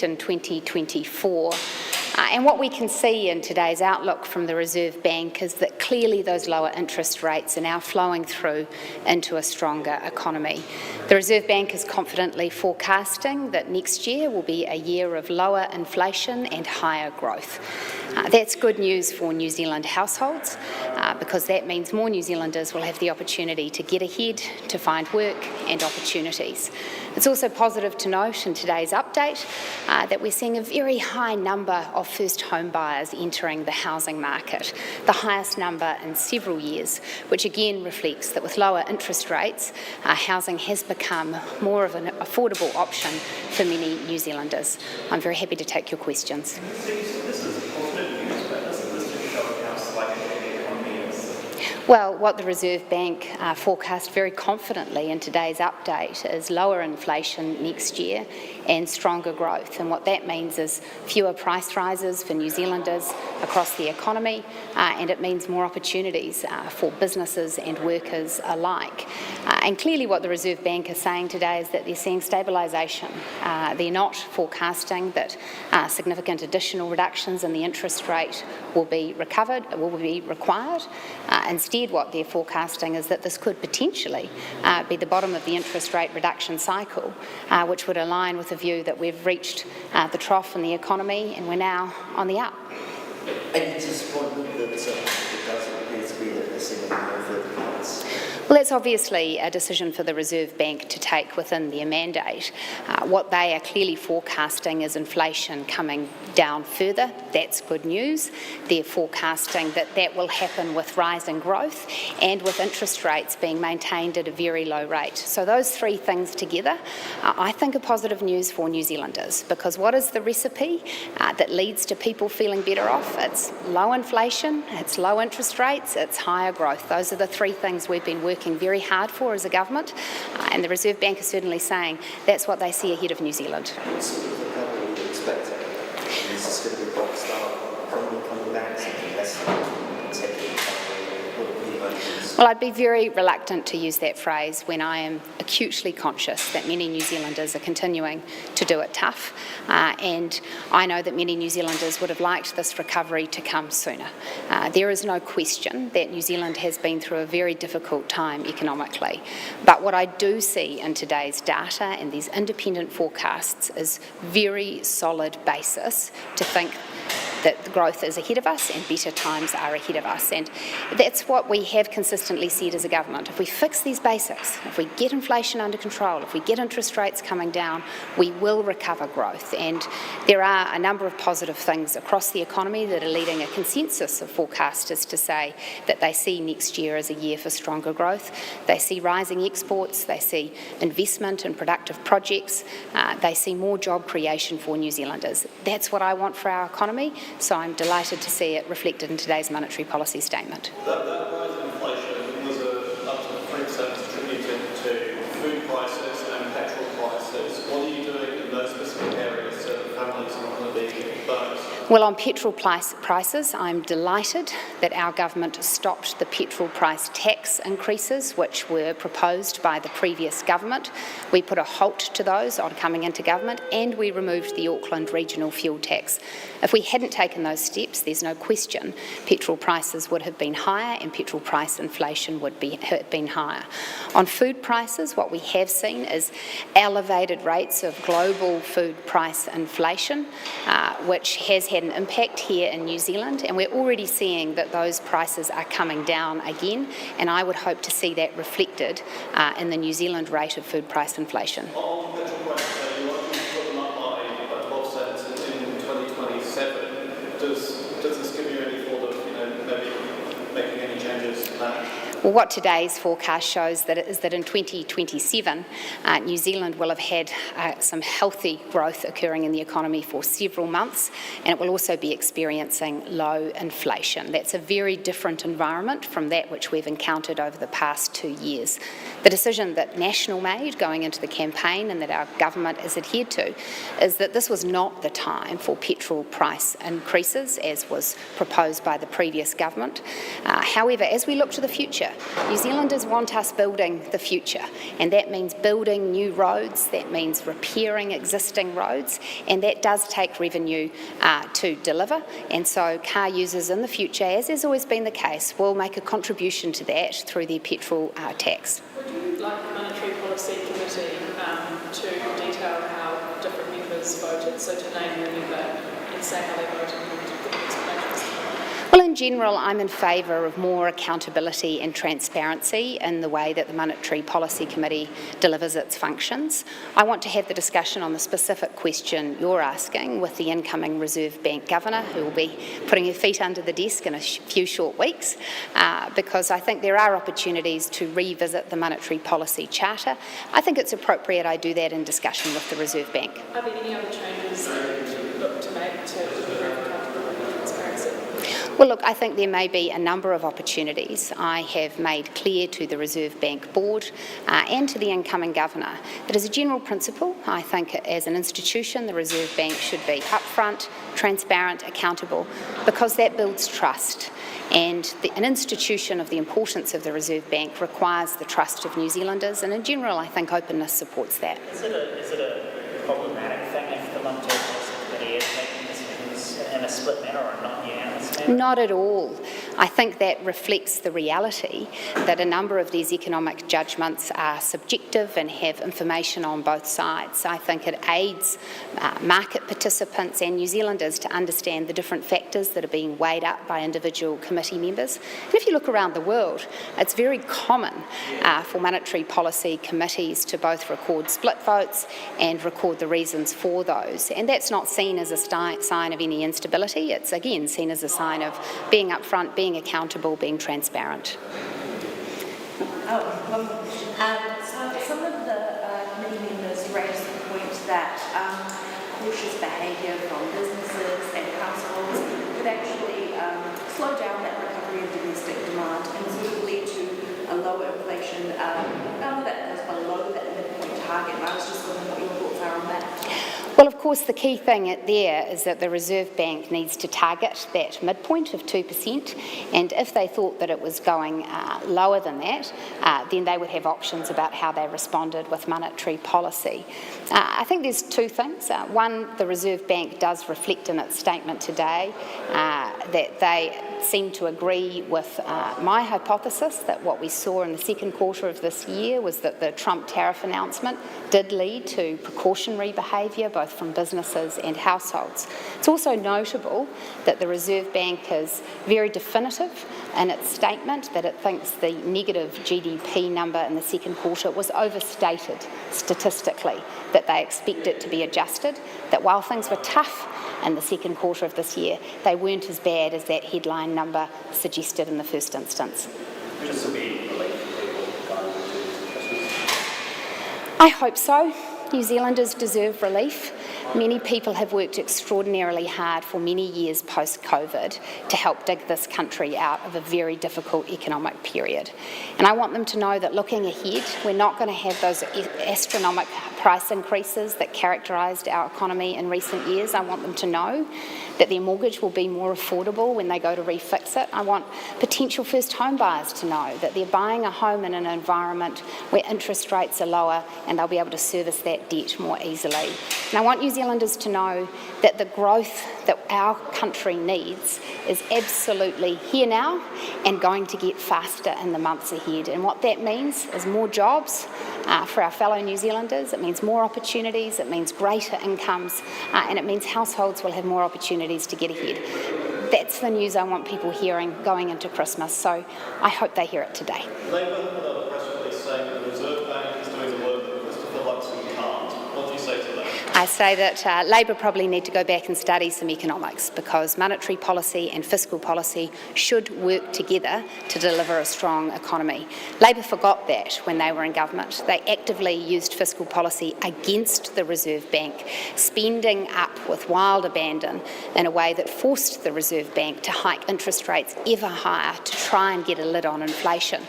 effect in 2024. And what we can see in today's outlook from the Reserve Bank is that clearly those lower interest rates are now flowing through into a stronger economy. The Reserve Bank is confidently forecasting that next year will be a year of lower inflation and higher growth. That's good news for New Zealand households because that means more New Zealanders will have the opportunity to get ahead, to find work and opportunities. It's also positive to note in today's update that we're seeing a very high number of first home buyers entering the housing market, the highest number in several years, which again reflects that with lower interest rates, housing has become more of an affordable option for many New Zealanders. I'm very happy to take your questions. Well, what the Reserve Bank forecast very confidently in today's update is lower inflation next year and stronger growth. And what that means is fewer price rises for New Zealanders across the economy, and it means more opportunities for businesses and workers alike. And clearly what the Reserve Bank is saying today is that they're seeing stabilisation. They're not forecasting that significant additional reductions in the interest rate will be required. Instead, what they're forecasting is that this could potentially be the bottom of the interest rate reduction cycle, which would align with the view that we've reached the trough in the economy and we're now on the up. And it's disappointment that it doesn't appear to be that they're seeing no further cuts. Well, that's obviously a decision for the Reserve Bank to take within their mandate. What they are clearly forecasting is inflation coming down further. That's good news. They're forecasting that that will happen with rising growth and with interest rates being maintained at a very low rate. So those three things together, I think, are positive news for New Zealanders, because what is the recipe that leads to people feeling better off? It's low inflation, it's low interest rates, it's higher growth. Those are the three things we've been working very hard for as a government, and the Reserve Bank is certainly saying that's what they see ahead of New Zealand. What sort of recovery are you expecting? Is this going to be a box start, economy coming back, something less Well, I'd be very reluctant to use that phrase when I am acutely conscious that many New Zealanders are continuing to do it tough, and I know that many New Zealanders would have liked this recovery to come sooner. There is no question that New Zealand has been through a very difficult time economically, but what I do see in today's data and these independent forecasts is very solid basis to think that the growth is ahead of us and better times are ahead of us. And that's what we have consistently said as a government. If we fix these basics, if we get inflation under control, if we get interest rates coming down, we will recover growth. And there are a number of positive things across the economy that are leading a consensus of forecasters to say that they see next year as a year for stronger growth. They see rising exports, they see investment in productive projects, they see more job creation for New Zealanders. That's what I want for our economy. So I'm delighted to see it reflected in today's monetary policy statement. That rise in inflation was up to 3% attributed to food prices and petrol prices. What are you doing in those specific areas so that families are not going to be burnt? Well, on petrol prices, I'm delighted that our government stopped the petrol price tax increases which were proposed by the previous government. We put a halt to those on coming into government, and we removed the Auckland regional fuel tax. If we hadn't taken those steps, there's no question petrol prices would have been higher and petrol price inflation would have been higher. On food prices, what we have seen is elevated rates of global food price inflation, which has had an impact here in New Zealand, and we're already seeing that those prices are coming down again, and I would hope to see that reflected in the New Zealand rate of food price inflation. On petrol prices, you want to put them up by 12 cents in 2027. Does this give you any thought of maybe making any changes to that? Well, what today's forecast shows is that in 2027, New Zealand will have had some healthy growth occurring in the economy for several months, and it will also be experiencing low inflation. That's a very different environment from that which we've encountered over the past 2 years. The decision that National made going into the campaign and that our government has adhered to is that this was not the time for petrol price increases as was proposed by the previous government. However, as we look to the future, future. New Zealanders want us building the future, and that means building new roads, that means repairing existing roads, and that does take revenue to deliver. And so car users in the future, as has always been the case, will make a contribution to that through their petrol tax. Would you like the Monetary Policy Committee to detail how different members voted, so to name the member and say how they voted and give explanations? Well, in general, I'm in favour of more accountability and transparency in the way that the Monetary Policy Committee delivers its functions. I want to have the discussion on the specific question you're asking with the incoming Reserve Bank Governor, who will be putting her feet under the desk in a few short weeks, because I think there are opportunities to revisit the Monetary Policy Charter. I think it's appropriate I do that in discussion with the Reserve Bank. Are there any other changes that you look to make to improve accountability and transparency? Well, look, I think there may be a number of opportunities. I have made clear to the Reserve Bank Board and to the incoming Governor that as a general principle, I think as an institution, the Reserve Bank should be upfront, transparent, accountable, because that builds trust. And an institution of the importance of the Reserve Bank requires the trust of New Zealanders, and in general, I think openness supports that. Is it a problematic thing if the Monetary Policy Committee is making decisions in a split manner or not unanimous manner? Not at all. I think that reflects the reality that a number of these economic judgments are subjective and have information on both sides. I think it aids market participants and New Zealanders to understand the different factors that are being weighed up by individual committee members. And if you look around the world, it's very common for monetary policy committees to both record split votes and record the reasons for those. And that's not seen as a sign of any instability. It's again seen as a sign of being upfront, being accountable, being transparent. So some of the committee members raised the point that cautious behaviour from businesses and households could actually slow down that recovery of domestic demand and sort of lead to a lower inflation number that goes below that midpoint target. And I was just wondering what your thoughts are on that. Well, of course, the key thing there is that the Reserve Bank needs to target that midpoint of 2%, and if they thought that it was going lower than that, then they would have options about how they responded with monetary policy. I think there's two things. One, the Reserve Bank does reflect in its statement today that they seem to agree with my hypothesis that what we saw in the second quarter of this year was that the Trump tariff announcement did lead to precautionary behaviour, both from businesses and households. It's also notable that the Reserve Bank is very definitive in its statement that it thinks the negative GDP number in the second quarter was overstated statistically, that they expect it to be adjusted, that while things were tough in the second quarter of this year, they weren't as bad as that headline number suggested in the first instance. This will be relief for people going into Christmas. I hope so. New Zealanders deserve relief. Many people have worked extraordinarily hard for many years post-COVID to help dig this country out of a very difficult economic period. And I want them to know that looking ahead, we're not going to have those astronomical price increases that characterised our economy in recent years. I want them to know that their mortgage will be more affordable when they go to refix it. I want potential first home buyers to know that they're buying a home in an environment where interest rates are lower and they'll be able to service that debt more easily. And I want New Zealanders to know that the growth that our country needs is absolutely here now and going to get faster in the months ahead. And what that means is more jobs for our fellow New Zealanders. It means more opportunities, it means greater incomes, and it means households will have more opportunities to get ahead. That's the news I want people hearing going into Christmas, so I hope they hear it today. Labour put out a press release saying that the Reserve Bank is doing the work that Christopher Luxon can't. What do you say to that? I say that Labour probably need to go back and study some economics, because monetary policy and fiscal policy should work together to deliver a strong economy. Labour forgot that when they were in government. They actively used fiscal policy against the Reserve Bank, spending up with wild abandon in a way that forced the Reserve Bank to hike interest rates ever higher to try and get a lid on inflation.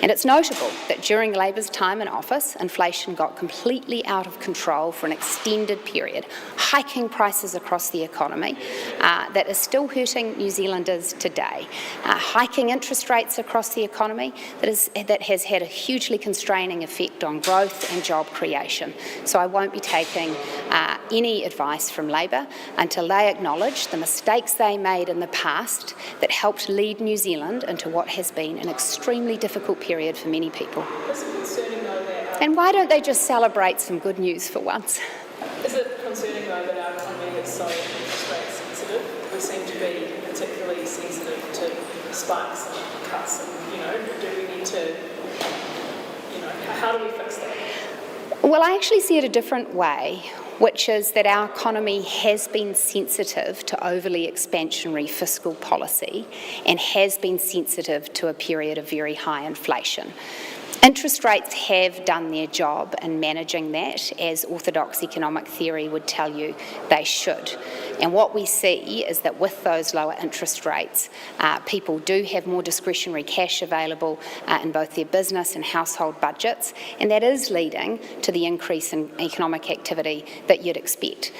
And it's notable that during Labour's time in office, inflation got completely out of control for an extended period, hiking prices across the economy, that is still hurting New Zealanders today. Hiking interest rates across the economy that has had a hugely constraining effect on growth and job creation. So I won't be taking any advice from Labour until they acknowledge the mistakes they made in the past that helped lead New Zealand into what has been an extremely difficult period for many people. Is it concerning though that And why don't they just celebrate some good news for once? is it concerning though that our economy is so interest rate sensitive? We seem to be particularly sensitive to spikes and cuts, and do we need to, how do we fix that? Well, I actually see it a different way, which is that our economy has been sensitive to overly expansionary fiscal policy and has been sensitive to a period of very high inflation. Interest rates have done their job in managing that, as orthodox economic theory would tell you they should. And what we see is that with those lower interest rates, people do have more discretionary cash available in both their business and household budgets, and that is leading to the increase in economic activity that you'd expect.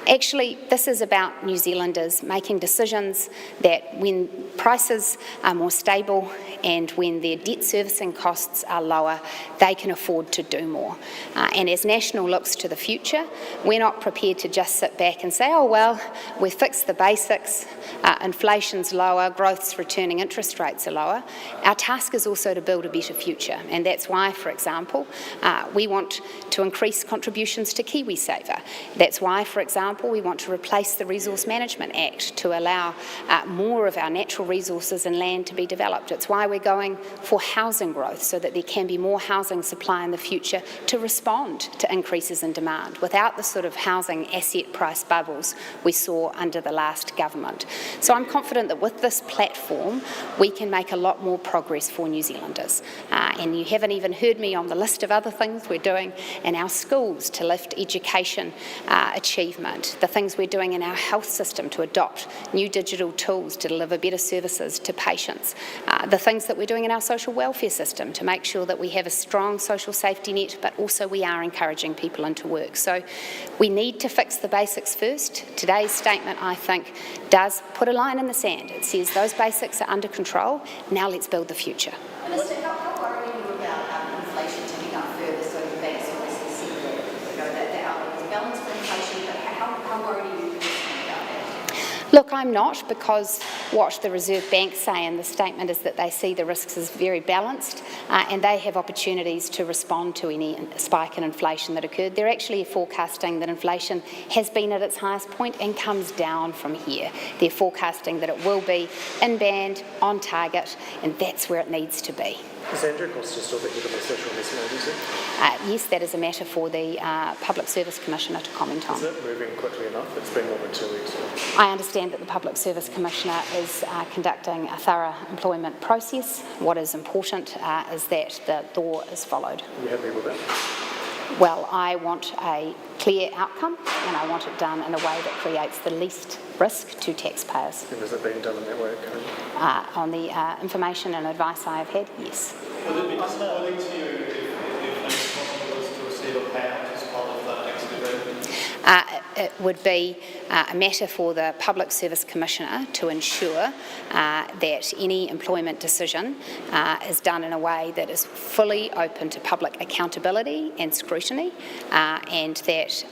Actually, this is about New Zealanders making decisions that when prices are more stable and when their debt servicing costs are lower, they can afford to do more. And as National looks to the future, we're not prepared to just sit back and say, oh, well, we've fixed the basics, inflation's lower, growth's returning, interest rates are lower. Our task is also to build a better future. And that's why, for example, we want to increase contributions to KiwiSaver. That's why, for example, we want to replace the Resource Management Act to allow more of our natural resources and land to be developed. It's why we're going for housing growth so that there can be more housing supply in the future to respond to increases in demand without the sort of housing asset price bubbles we saw under the last government. So I'm confident that with this platform we can make a lot more progress for New Zealanders. And you haven't even heard me on the list of other things we're doing in our schools to lift education achievement, the things we're doing in our health system to adopt new digital tools to deliver better services to patients, the things that we're doing in our social welfare system to make sure that we have a strong social safety net, but also we are encouraging people into work. So we need to fix the basics first. Today's statement, I think, does put a line in the sand. It says those basics are under control. Now let's build the future. Minister, how worried are you about inflation ticking up further, so the banks obviously see that the outlook is balanced for inflation, but how worried are you about that? Look, I'm not, because what the Reserve Bank say in the statement is that they see the risks as very balanced and they have opportunities to respond to any spike in inflation that occurred. They're actually forecasting that inflation has been at its highest point and comes down from here. They're forecasting that it will be in band, on target, and that's where it needs to be. Is Andrew Costa still the head of the Social Investment Agency? Yes, that is a matter for the Public Service Commissioner to comment on. Is it moving quickly enough? It's been more than 2 weeks. I understand that the Public Service Commissioner is conducting a thorough employment process. What is important is that the law is followed. Are you happy with that? Well, I want a clear outcome and I want it done in a way that creates the least risk to taxpayers. And is it being done in that way currently? On the information and advice I have had, yes. Would it be disappointing to you if it's possible was to receive a payout as part of that exit agreement? It would be a matter for the Public Service Commissioner to ensure that any employment decision is done in a way that is fully open to public accountability and scrutiny, and that,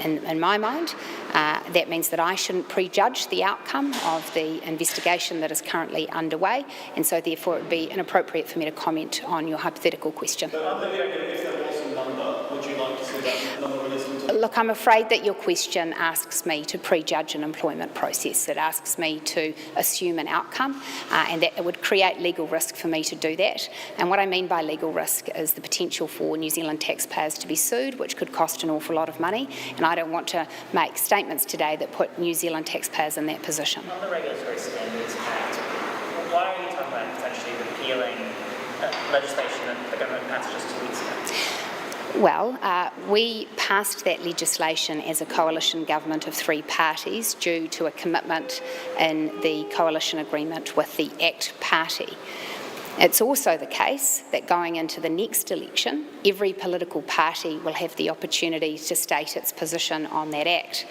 in my mind, that means that I shouldn't prejudge the outcome of the investigation that is currently underway, and so therefore it would be inappropriate for me to comment on your hypothetical question. But if there was a number, would you like to see that number released? Look, I'm afraid that your question asks me to prejudge an employment process. It asks me to assume an outcome, and that it would create legal risk for me to do that. And what I mean by legal risk is the potential for New Zealand taxpayers to be sued, which could cost an awful lot of money, and I don't want to make statements today that put New Zealand taxpayers in that position. On the Regulatory Standards Act, why are you talking about potentially repealing legislation that the government passed just 2 weeks ago? Well, we passed that legislation as a coalition government of 3 parties due to a commitment in the coalition agreement with the ACT party. It's also the case that going into the next election, every political party will have the opportunity to state its position on that Act.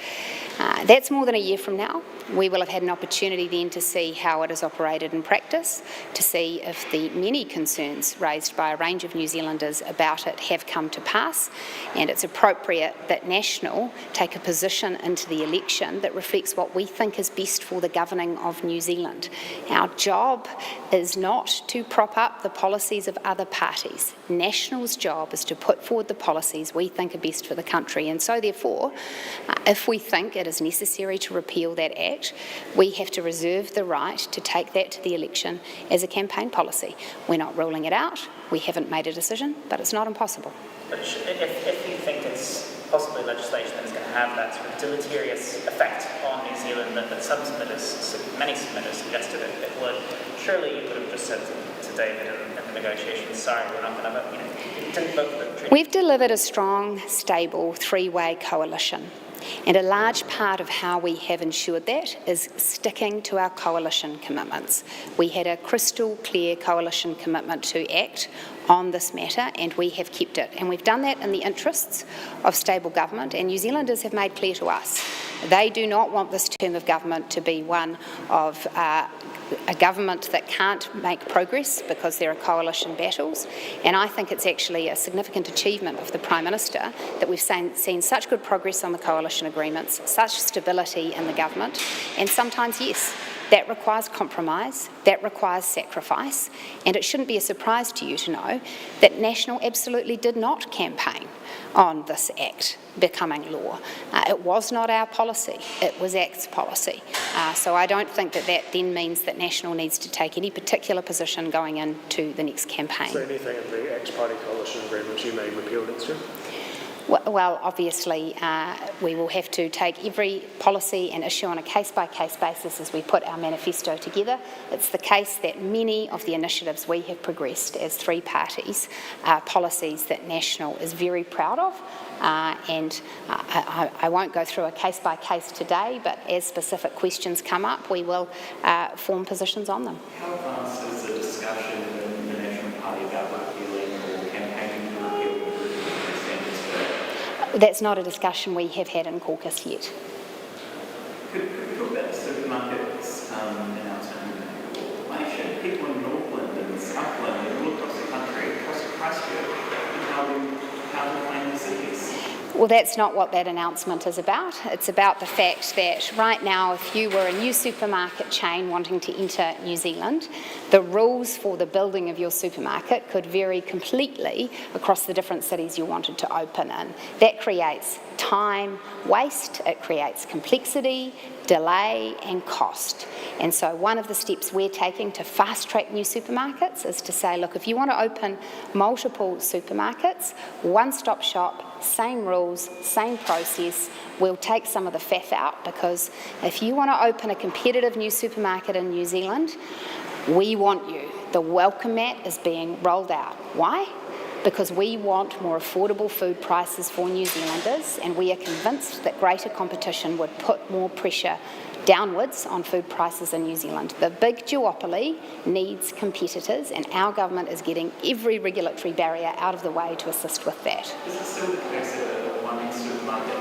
That's more than a year from now, we will have had an opportunity then to see how it is operated in practice, to see if the many concerns raised by a range of New Zealanders about it have come to pass, and it's appropriate that National take a position into the election that reflects what we think is best for the governing of New Zealand. Our job is not to prop up the policies of other parties. National's job is to put forward the policies we think are best for the country, and so therefore, if we think it is necessary to repeal that Act, we have to reserve the right to take that to the election as a campaign policy. We're not ruling it out, we haven't made a decision, but it's not impossible. But if you think it's possibly legislation that's going to have that sort of deleterious effect on New Zealand that some submitters, many submitters suggested it would, surely you would have just said to David in the negotiations, sorry, we're not going to vote, you didn't vote for the treaty. We've delivered a strong, stable, three-way coalition. And a large part of how we have ensured that is sticking to our coalition commitments. We had a crystal clear coalition commitment to act on this matter, and we have kept it. And we've done that in the interests of stable government, and New Zealanders have made clear to us they do not want this term of government to be one of a government that can't make progress because there are coalition battles. And I think it's actually a significant achievement of the Prime Minister that we've seen such good progress on the coalition agreements, such stability in the government, and sometimes, yes, that requires compromise, that requires sacrifice, and it shouldn't be a surprise to you to know that National absolutely did not campaign on this Act becoming law. It was not our policy, it was ACT's policy. So I don't think that then means that National needs to take any particular position going into the next campaign. So anything in the ACT Party coalition agreement you may repeal next year? Well, obviously, we will have to take every policy and issue on a case-by-case basis as we put our manifesto together. It's the case that many of the initiatives we have progressed as three parties are policies that National is very proud of, and I won't go through a case-by-case today, but as specific questions come up, we will form positions on them. How advanced is the discussion in the National Party about repealing or campaigning to repeal the standards for? That's not a discussion we have had in caucus yet. Could we talk about the supermarkets announcement? Why should people in Northland and Southland and all across the country, across Christchurch, how to find the cities? Well, that's not what that announcement is about. It's about the fact that right now, if you were a new supermarket chain wanting to enter New Zealand, the rules for the building of your supermarket could vary completely across the different cities you wanted to open in. That creates time waste, it creates complexity, delay and cost. And so one of the steps we're taking to fast-track new supermarkets is to say, look, if you want to open multiple supermarkets, one-stop shop, same rules, same process, we'll take some of the faff out, because if you want to open a competitive new supermarket in New Zealand, we want you. The welcome mat is being rolled out. Why? Because we want more affordable food prices for New Zealanders, and we are convinced that greater competition would put more pressure downwards on food prices in New Zealand. The big duopoly needs competitors, and our government is getting every regulatory barrier out of the way to assist with that. Is it still the case that one supermarket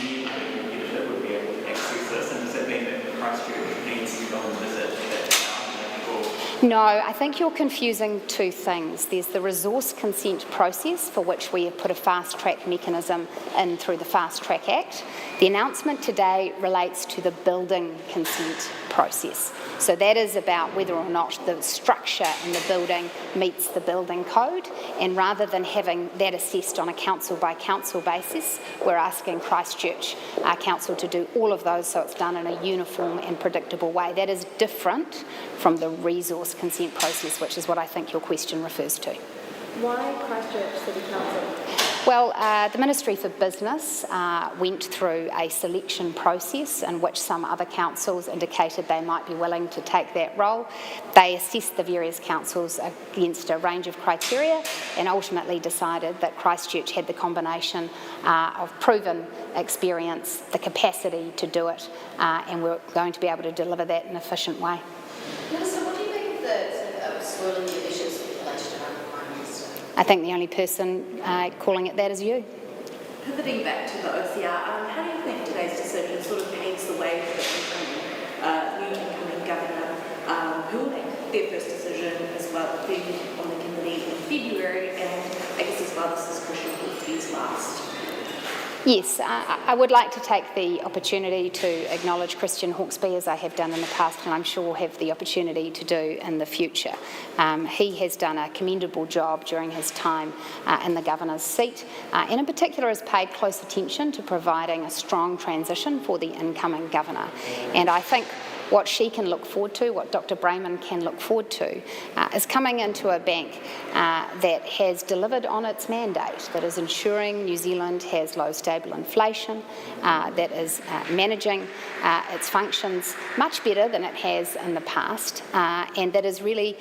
new competitor would be able to access this, and does that mean that Christchurch needs to go and visit that town? No, I think you're confusing two things. There's the resource consent process, for which we have put a fast-track mechanism in through the Fast Track Act. The announcement today relates to the building consent process. So that is about whether or not the structure in the building meets the building code, and rather than having that assessed on a council-by-council basis, we're asking Christchurch Council to do all of those so it's done in a uniform and predictable way. That is different from the resource consent process, which is what I think your question refers to. Why Christchurch City Council? Well, the Ministry for Business went through a selection process in which some other councils indicated they might be willing to take that role. They assessed the various councils against a range of criteria and ultimately decided that Christchurch had the combination of proven experience, the capacity to do it, and we're going to be able to deliver that in an efficient way. Minister, what do you think of the swirling of issues with relation to our Prime Minister? I think the only person calling it that is you. pivoting back to the OCR, how do you think today's decision sort of paves the way for the new incoming governor, who will make their first decision as well, being on the committee in February, and I guess as well this is Christian Hawkesby's last? Yes, I would like to take the opportunity to acknowledge Christian Hawkesby, as I have done in the past, and I'm sure will have the opportunity to do in the future. He has done a commendable job during his time in the governor's seat, and in particular has paid close attention to providing a strong transition for the incoming governor. And I think what she can look forward to, what Dr. Brayman can look forward to, is coming into a bank that has delivered on its mandate, that is ensuring New Zealand has low, stable inflation, that is managing its functions much better than it has in the past, and that is really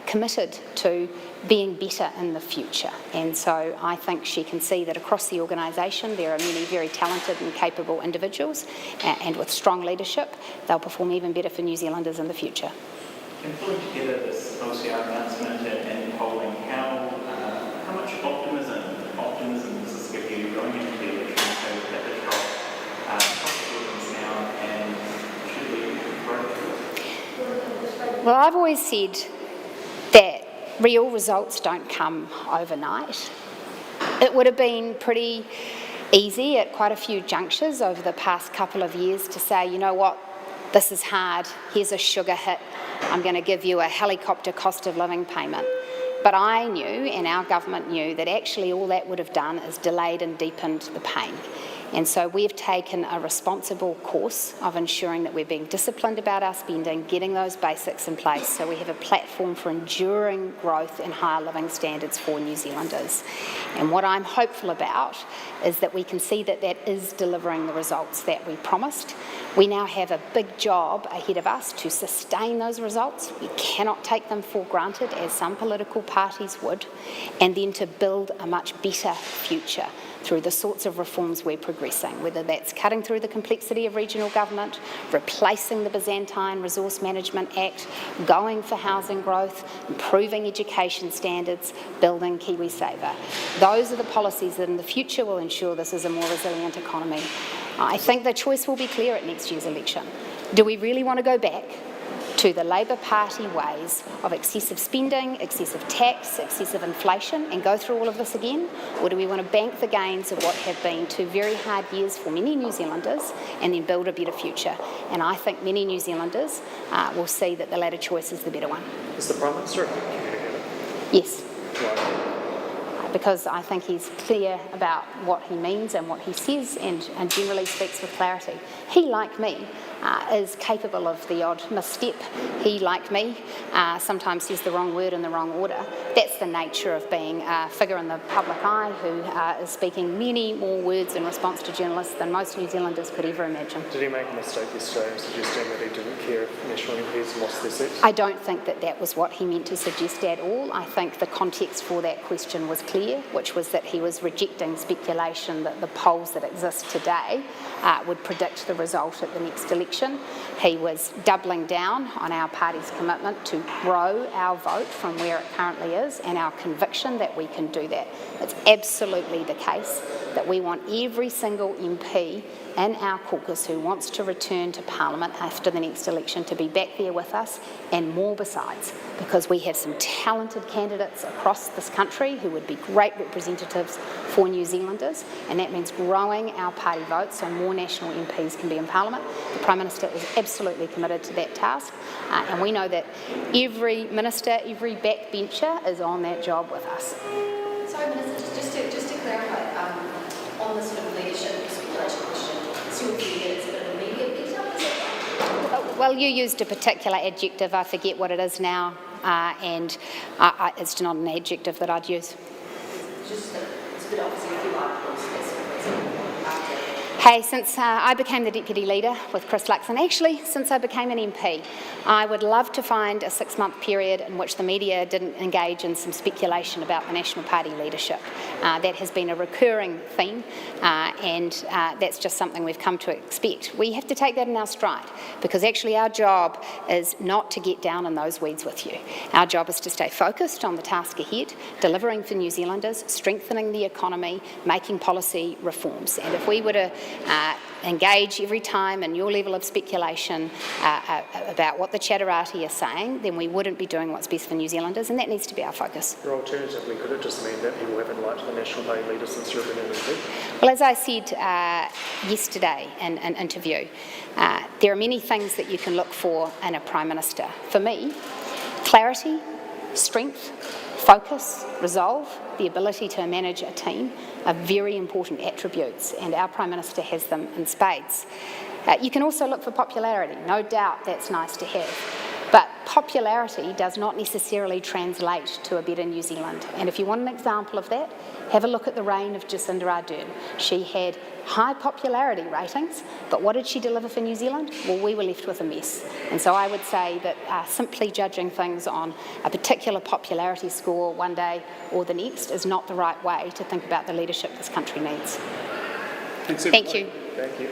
committed to being better in the future. And so I think she can see that across the organisation there are many very talented and capable individuals, and with strong leadership they'll perform even better for New Zealanders in the future. And pulling together this OCR announcement and polling, how much optimism does this give you going into the election, so at the top, cost of living's down, and should we grow through it? Well, I've always said that real results don't come overnight. It would have been pretty easy at quite a few junctures over the past couple of years to say, you know what, this is hard, here's a sugar hit, I'm going to give you a helicopter cost of living payment. But I knew, and our government knew, that actually all that would have done is delayed and deepened the pain. And so we've taken a responsible course of ensuring that we're being disciplined about our spending, getting those basics in place so we have a platform for enduring growth and higher living standards for New Zealanders. And what I'm hopeful about is that we can see that that is delivering the results that we promised. We now have a big job ahead of us to sustain those results. We cannot take them for granted, as some political parties would, and then to build a much better future through the sorts of reforms we're progressing, whether that's cutting through the complexity of regional government, replacing the Byzantine Resource Management Act, going for housing growth, improving education standards, building KiwiSaver. Those are the policies that in the future will ensure this is a more resilient economy. I think the choice will be clear at next year's election. Do we really want to go back to the Labour Party ways of excessive spending, excessive tax, excessive inflation, and go through all of this again? Or do we want to bank the gains of what have been 2 very hard years for many New Zealanders and then build a better future? And I think many New Zealanders will see that the latter choice is the better one. Is the Prime Minister communicating? Yes. Why? Because I think he's clear about what he means and what he says, and generally speaks with clarity. He, like me, is capable of the odd misstep. He, like me, sometimes says the wrong word in the wrong order. That's the nature of being a figure in the public eye who is speaking many more words in response to journalists than most New Zealanders could ever imagine. Did he make a mistake yesterday in suggesting that he didn't care if National MPs lost their seats? I don't think that that was what he meant to suggest at all. I think the context for that question was clear, which was that he was rejecting speculation that the polls that exist today would predict the result at the next election. He was doubling down on our party's commitment to grow our vote from where it currently is, and our conviction that we can do that. It's absolutely the case that we want every single MP in our caucus who wants to return to Parliament after the next election to be back there with us, and more besides, because we have some talented candidates across this country who would be great representatives for New Zealanders, and that means growing our party vote so more national MPs can be in Parliament. The Prime Minister is absolutely committed to that task, and we know that every minister, every backbencher is on that job with us. Sorry, Minister, just to clarify, on the sort of leadership speculation question, so you feel it's a bit of a media beat-up, is it? Well, you used a particular adjective, I forget what it is now, and it's not an adjective that I'd use. It's a bit obviously a few articles, Hey, since I became the Deputy Leader with Chris Luxon, actually since I became an MP, I would love to find a 6-month period in which the media didn't engage in some speculation about the National Party leadership. That has been a recurring theme, and that's just something we've come to expect. We have to take that in our stride, because actually our job is not to get down in those weeds with you. Our job is to stay focused on the task ahead, delivering for New Zealanders, strengthening the economy, making policy reforms. And if we were to engage every time in your level of speculation about what the Chatterati are saying, then we wouldn't be doing what's best for New Zealanders, and that needs to be our focus. Or alternatively, could it just mean that people haven't liked the National Party leader since you've been in MP? Well, as I said yesterday in an interview, there are many things that you can look for in a Prime Minister. For me, clarity, strength, focus, resolve, the ability to manage a team are very important attributes, and our Prime Minister has them in spades. You can also look for popularity. No doubt that's nice to have. But popularity does not necessarily translate to a better New Zealand. And if you want an example of that, have a look at the reign of Jacinda Ardern. She had high popularity ratings, but what did she deliver for New Zealand? Well, we were left with a mess. And so I would say that simply judging things on a particular popularity score one day or the next is not the right way to think about the leadership this country needs. Thanks, Thank you. Thank you.